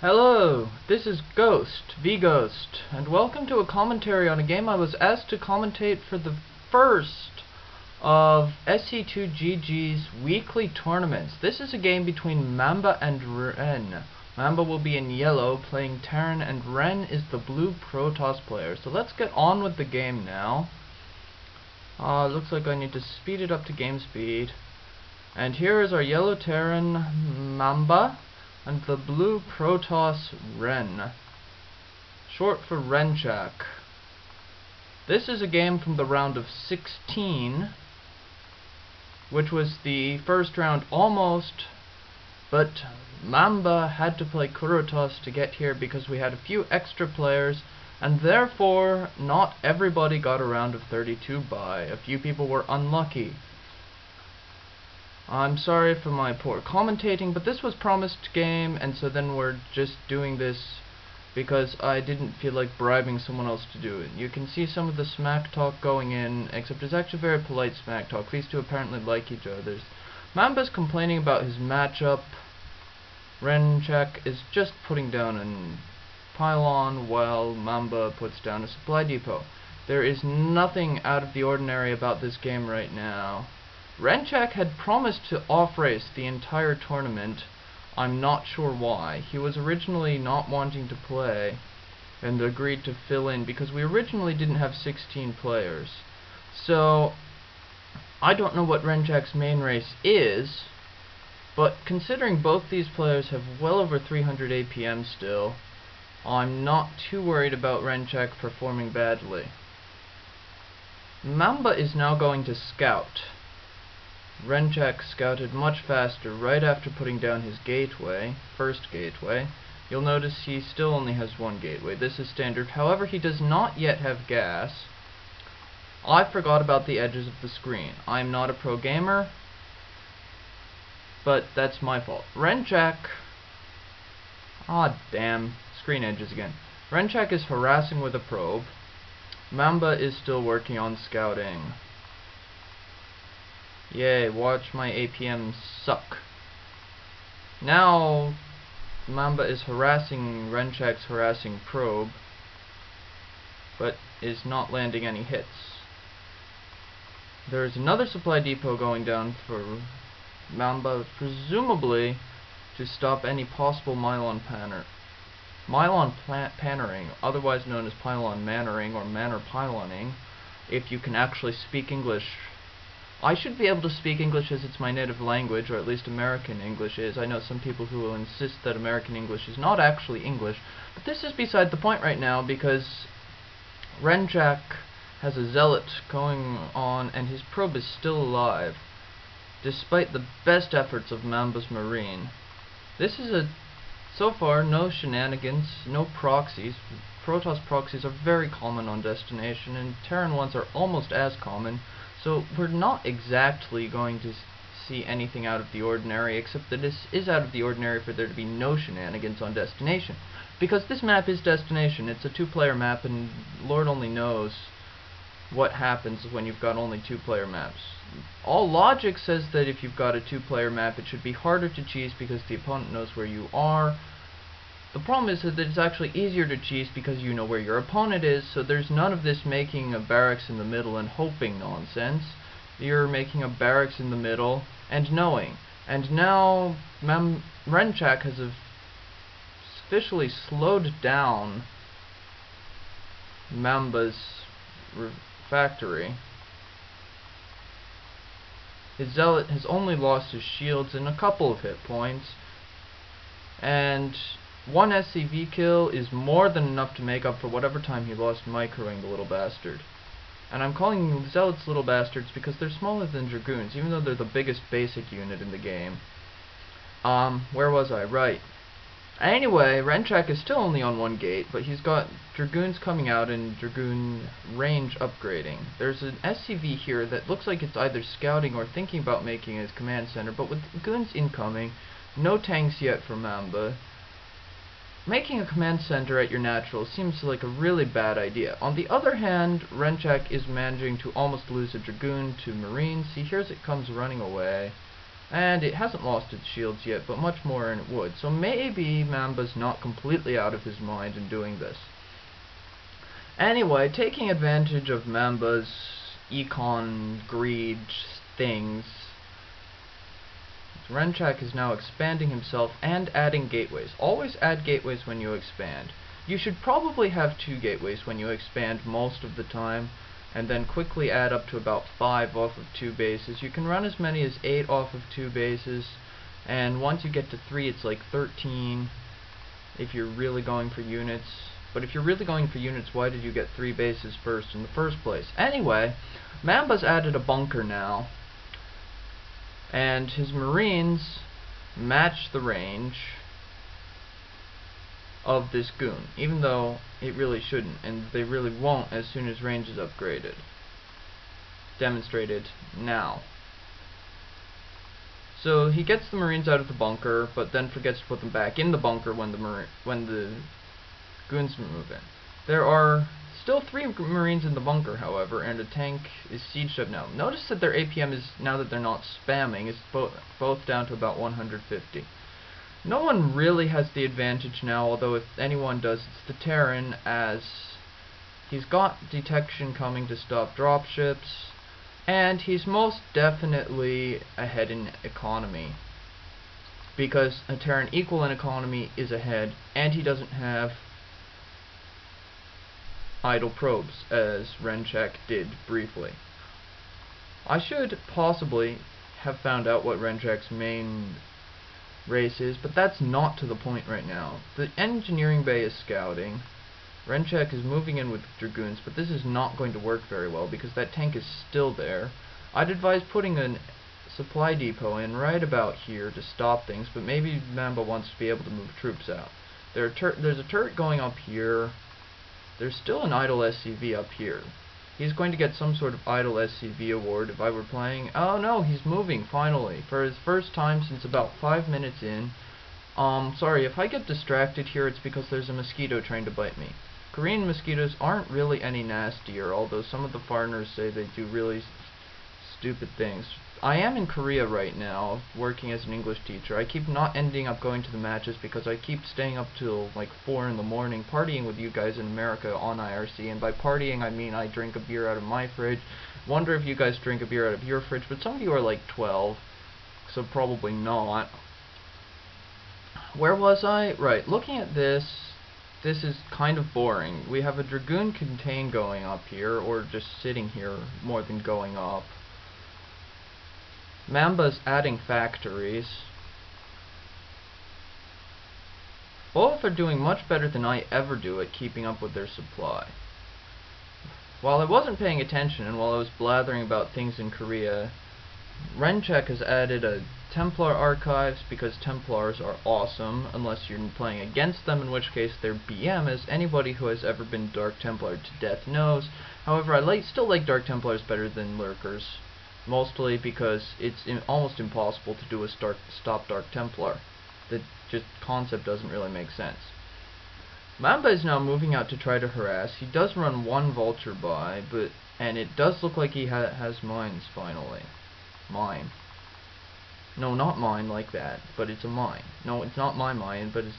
Hello, this is Ghost, V-Ghost, and welcome to a commentary on a game I was asked to commentate for the first of SC2GG's weekly tournaments. This is a game between Mamba and Ren. Mamba will be in yellow, playing Terran, and Ren is the blue Protoss player. So let's get on with the game now. Looks like I need to speed it up to game speed. And here is our yellow Terran, Mamba, and the blue Protoss Ren, short for Renchak. This is a game from the round of 16, which was the first round almost, but Mamba had to play Kurotos to get here because we had a few extra players, and therefore not everybody got a round of 32 bye. A few people were unlucky. I'm sorry for my poor commentating, but this was promised game, and so then we're just doing this because I didn't feel like bribing someone else to do it. You can see some of the smack talk going in, except it's actually very polite smack talk. These two apparently like each other. Mamba's complaining about his matchup. Renchak is just putting down a pylon while Mamba puts down a supply depot. There is nothing out of the ordinary about this game right now. Renchak had promised to off-race the entire tournament. I'm not sure why. He was originally not wanting to play and agreed to fill in because we originally didn't have 16 players. So I don't know what Renchak's main race is, but considering both these players have well over 300 APM still, I'm not too worried about Renchak performing badly. Mamba is now going to scout. Renchak scouted much faster right after putting down his gateway, first gateway. You'll notice he still only has one gateway. This is standard. However, he does not yet have gas. I forgot about the edges of the screen. I'm not a pro gamer, but that's my fault. Renchak... damn. Screen edges again. Renchak is harassing with a probe. Mamba is still working on scouting. Yay, watch my APM suck. Now Mamba is harassing Renchak's harassing probe, but is not landing any hits. There is another supply depot going down for Mamba, presumably to stop any possible Mylon pannering, otherwise known as pylon mannering or manor pyloning, if you can actually speak English. I should be able to speak English as it's my native language, or at least American English is. I know some people who will insist that American English is not actually English, but this is beside the point right now because Renchak has a zealot going on and his probe is still alive, despite the best efforts of Mamba's Marine. This is so far, no shenanigans, no proxies. Protoss proxies are very common on Destination, and Terran ones are almost as common. So we're not exactly going to see anything out of the ordinary, except that this is out of the ordinary for there to be no shenanigans on Destination. Because this map is Destination, it's a two-player map, and Lord only knows what happens when you've got only two-player maps. All logic says that if you've got a two-player map, it should be harder to cheese because the opponent knows where you are. The problem is that it's actually easier to cheese because you know where your opponent is, so there's none of this making a barracks in the middle and hoping nonsense. You're making a barracks in the middle and knowing. And now Renchak has officially slowed down Mamba's factory. His zealot has only lost his shields and a couple of hit points, and one SCV kill is more than enough to make up for whatever time he lost microing the little bastard. And I'm calling zealots little bastards because they're smaller than dragoons, even though they're the biggest basic unit in the game. Where was I? Right. Anyway, Renchak is still only on one gate, but he's got dragoons coming out and dragoon range upgrading. There's an SCV here that looks like it's either scouting or thinking about making his command center, but with dragoons incoming, no tanks yet for Mamba. Making a command center at your natural seems like a really bad idea. On the other hand, Renchak is managing to almost lose a dragoon to Marine. See, here's it comes running away. And it hasn't lost its shields yet, but much more than it would. So maybe Mamba's not completely out of his mind in doing this. Anyway, taking advantage of Mamba's econ greed things, Renchak is now expanding himself and adding gateways. Always add gateways when you expand. You should probably have 2 gateways when you expand most of the time, and then quickly add up to about 5 off of 2 bases. You can run as many as 8 off of 2 bases, and once you get to 3 it's like 13 if you're really going for units. But if you're really going for units, why did you get 3 bases first in the first place? Anyway, Mamba's added a bunker now, and his Marines match the range of this goon, even though it really shouldn't, and they really won't as soon as range is upgraded. Demonstrated now. So he gets the Marines out of the bunker, but then forgets to put them back in the bunker when the goons move in. There are still 3 Marines in the bunker, however, and a tank is sieged up now. Notice that their APM is, now that they're not spamming, is both down to about 150. No one really has the advantage now, although if anyone does, it's the Terran, as he's got detection coming to stop dropships, and he's most definitely ahead in economy, because a Terran equal in economy is ahead, and he doesn't have idle probes, as Renchak did briefly. I should possibly have found out what Renchak's main race is, but that's not to the point right now. The engineering bay is scouting. Renchak is moving in with dragoons, but this is not going to work very well because that tank is still there. I'd advise putting a supply depot in right about here to stop things, but maybe Mamba wants to be able to move troops out. There's a turret going up here. There's still an idle SCV up here. He's going to get some sort of idle SCV award if I were playing. Oh no, he's moving finally for his first time since about 5 minutes in. Sorry, if I get distracted here, it's because there's a mosquito trying to bite me. Korean mosquitoes aren't really any nastier, although some of the foreigners say they do really stupid things. I am in Korea right now, working as an English teacher. I keep not ending up going to the matches because I keep staying up till like 4 in the morning partying with you guys in America on IRC, and by partying I mean I drink a beer out of my fridge. Wonder if you guys drink a beer out of your fridge, but some of you are like 12, so probably not. Where was I? Right, looking at this is kind of boring. We have a Dragoon contain going up here, or just sitting here more than going up. Mamba's adding factories. Both are doing much better than I ever do at keeping up with their supply. While I wasn't paying attention and while I was blathering about things in Korea, Renchak has added a Templar archives because Templars are awesome, unless you're playing against them, in which case they're BM, as anybody who has ever been Dark Templar to death knows. However, I still like Dark Templars better than Lurkers. Mostly because it's almost impossible to do a stop Dark Templar. The concept doesn't really make sense. Mamba is now moving out to try to harass. He does run 1 vulture by, and it does look like he has mines finally. Mine. No, not mine like that, but it's a mine. No, it's not my mine, but it's